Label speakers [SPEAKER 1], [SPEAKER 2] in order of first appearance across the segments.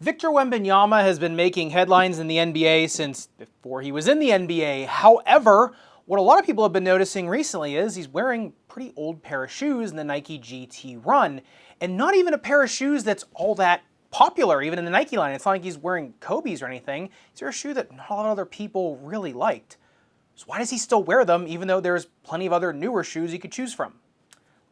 [SPEAKER 1] Victor Wembanyama has been making headlines in the NBA since before he was in the NBA. However, what a lot of people have been noticing recently is he's wearing a pretty old pair of shoes in the Nike G.T run, and not even a pair of shoes that's all that popular, even in the Nike line. It's not like he's wearing Kobe's or anything. These are a shoe that not a lot of other people really liked. So why does he still wear them, even though there's plenty of other newer shoes he could choose from?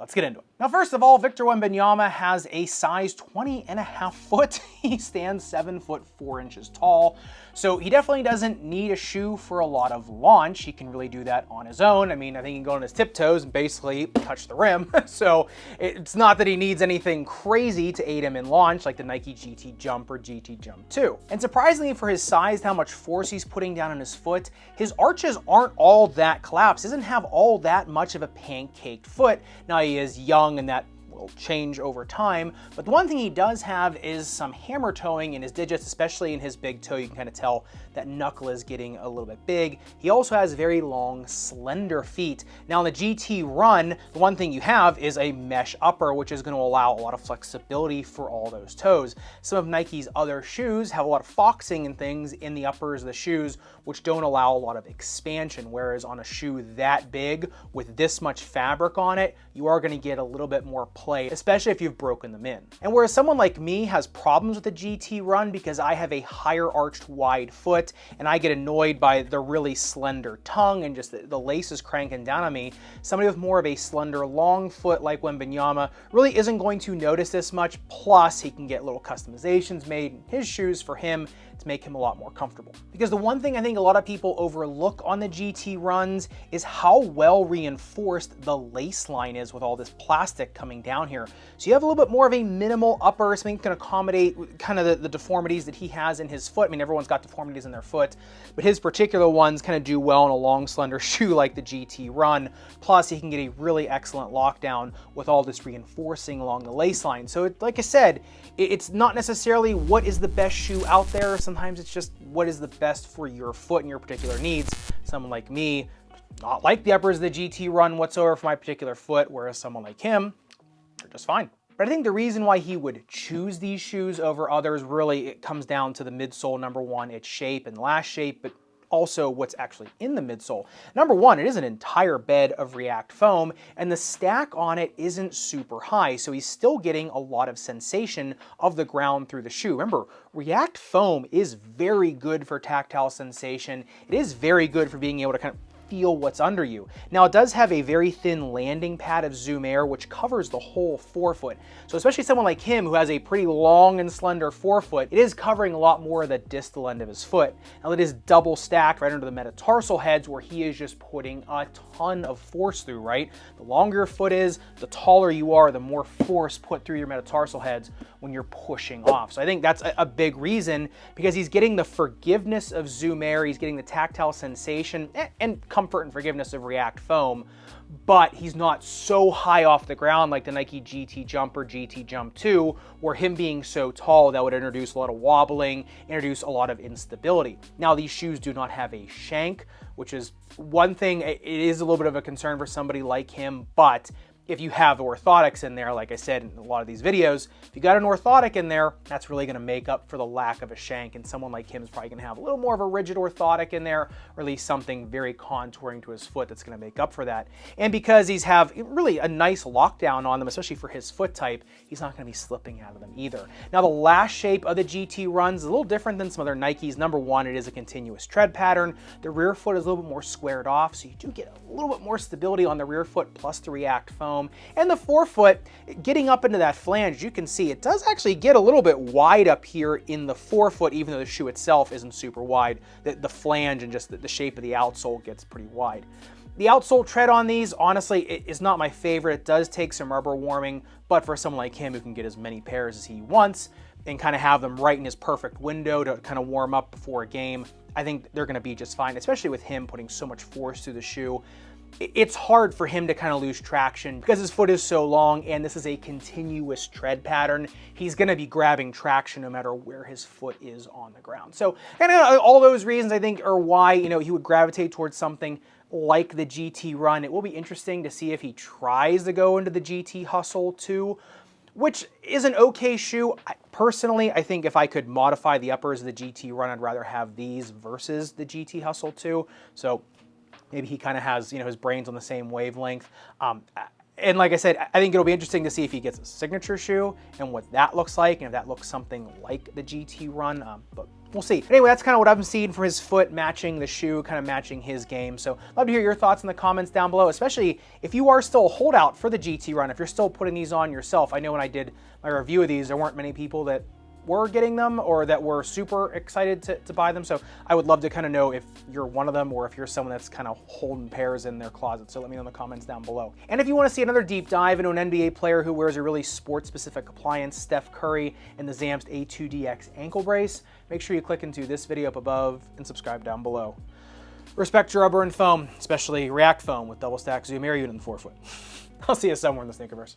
[SPEAKER 1] Let's get into it. Now, first of all, Victor Wembanyama has a size 20.5 foot. He stands 7 foot 4 inches tall. So he definitely doesn't need a shoe for a lot of launch. He can really do that on his own. I mean, I think he can go on his tiptoes and basically touch the rim. So it's not that he needs anything crazy to aid him in launch like the Nike G.T Jump or G.T Jump 2. And surprisingly for his size, how much force he's putting down on his foot, his arches aren't all that collapsed. He doesn't have all that much of a pancaked foot. Now, he is young and that will change over time, but the one thing he does have is some hammer toeing in his digits, especially in his big toe. You can kind of tell that knuckle is getting a little bit big. He also has very long, slender feet. Now, in the GT run, the one thing you have is a mesh upper, which is going to allow a lot of flexibility for all those toes. Some of Nike's other shoes have a lot of foxing and things in the uppers of the shoes, which don't allow a lot of expansion, whereas on a shoe that big with this much fabric on it, you are going to get a little bit more play, especially if you've broken them in. And whereas someone like me has problems with the GT run because I have a higher arched wide foot and I get annoyed by the really slender tongue and just the laces cranking down on me, somebody with more of a slender long foot like Wembanyama really isn't going to notice this much. Plus, he can get little customizations made in his shoes for him to make him a lot more comfortable. Because the one thing I think a lot of people overlook on the GT runs is how well reinforced the lace line is with all this plastic coming down here. So you have a little bit more of a minimal upper, something that can accommodate kind of the deformities that he has in his foot. I mean, everyone's got deformities in their foot, but his particular ones kind of do well in a long, slender shoe like the GT run. Plus, he can get a really excellent lockdown with all this reinforcing along the lace line. So like I said, it's not necessarily what is the best shoe out there. Sometimes it's just what is the best for your foot and your particular needs. Someone like me, not like the uppers of the GT run whatsoever for my particular foot, whereas someone like him, they're just fine. But I think the reason why he would choose these shoes over others, really it comes down to the midsole, number one, its shape and last shape, but also what's actually in the midsole. Number one, it is an entire bed of React foam, and the stack on it isn't super high, so he's still getting a lot of sensation of the ground through the shoe. Remember, React foam is very good for tactile sensation. It is very good for being able to kind of feel what's under you. Now, it does have a very thin landing pad of Zoom Air, which covers the whole forefoot. So especially someone like him who has a pretty long and slender forefoot, it is covering a lot more of the distal end of his foot. Now, it is double stacked right under the metatarsal heads where he is just putting a ton of force through, right? The longer your foot is, the taller you are, the more force put through your metatarsal heads when you're pushing off. So I think that's a big reason, because he's getting the forgiveness of Zoom Air, he's getting the tactile sensation and comfort and forgiveness of React foam, but he's not so high off the ground like the Nike GT Jump or GT Jump 2, where him being so tall, that would introduce a lot of wobbling, introduce a lot of instability. Now, these shoes do not have a shank, which is one thing, it is a little bit of a concern for somebody like him, but if you have orthotics in there, like I said in a lot of these videos, if you got an orthotic in there, that's really gonna make up for the lack of a shank, and someone like him is probably gonna have a little more of a rigid orthotic in there, or at least something very contouring to his foot that's gonna make up for that. And because he's have really a nice lockdown on them, especially for his foot type, he's not gonna be slipping out of them either. Now, the last shape of the GT runs is a little different than some other Nikes. Number one, it is a continuous tread pattern. The rear foot is a little bit more squared off, so you do get a little bit more stability on the rear foot, plus the React foam. And the forefoot, getting up into that flange, you can see it does actually get a little bit wide up here in the forefoot, even though the shoe itself isn't super wide. The flange and just the shape of the outsole gets pretty wide. The outsole tread on these, honestly, it is not my favorite. It does take some rubber warming, but for someone like him who can get as many pairs as he wants and kind of have them right in his perfect window to kind of warm up before a game, I think they're going to be just fine, especially with him putting so much force through the shoe. It's hard for him to kind of lose traction because his foot is so long and this is a continuous tread pattern. He's going to be grabbing traction no matter where his foot is on the ground. So, and all those reasons I think are why, he would gravitate towards something like the GT run. It will be interesting to see if he tries to go into the GT hustle too. which is an okay shoe. Personally, I think if I could modify the uppers of the GT Run, I'd rather have these versus the GT Hustle 2. So maybe he kind of has, his brains on the same wavelength. And like I said, I think it'll be interesting to see if he gets a signature shoe and what that looks like, and if that looks something like the GT Run, but we'll see. Anyway, that's kind of what I'm seeing from his foot, matching the shoe, kind of matching his game. So love to hear your thoughts in the comments down below, especially if you are still a holdout for the GT Run, if you're still putting these on yourself. I know when I did my review of these, there weren't many people that were getting them or that were super excited to buy them. So I would love to kind of know if you're one of them or if you're someone that's kind of holding pairs in their closet. So let me know in the comments down below. And if you want to see another deep dive into an NBA player who wears a really sports-specific appliance, Steph Curry and the Zamst A2DX ankle brace, make sure you click into this video up above and subscribe down below. Respect your rubber and foam, especially React foam with double stack zoom air unit in the forefoot. I'll see you somewhere in the Sneakerverse.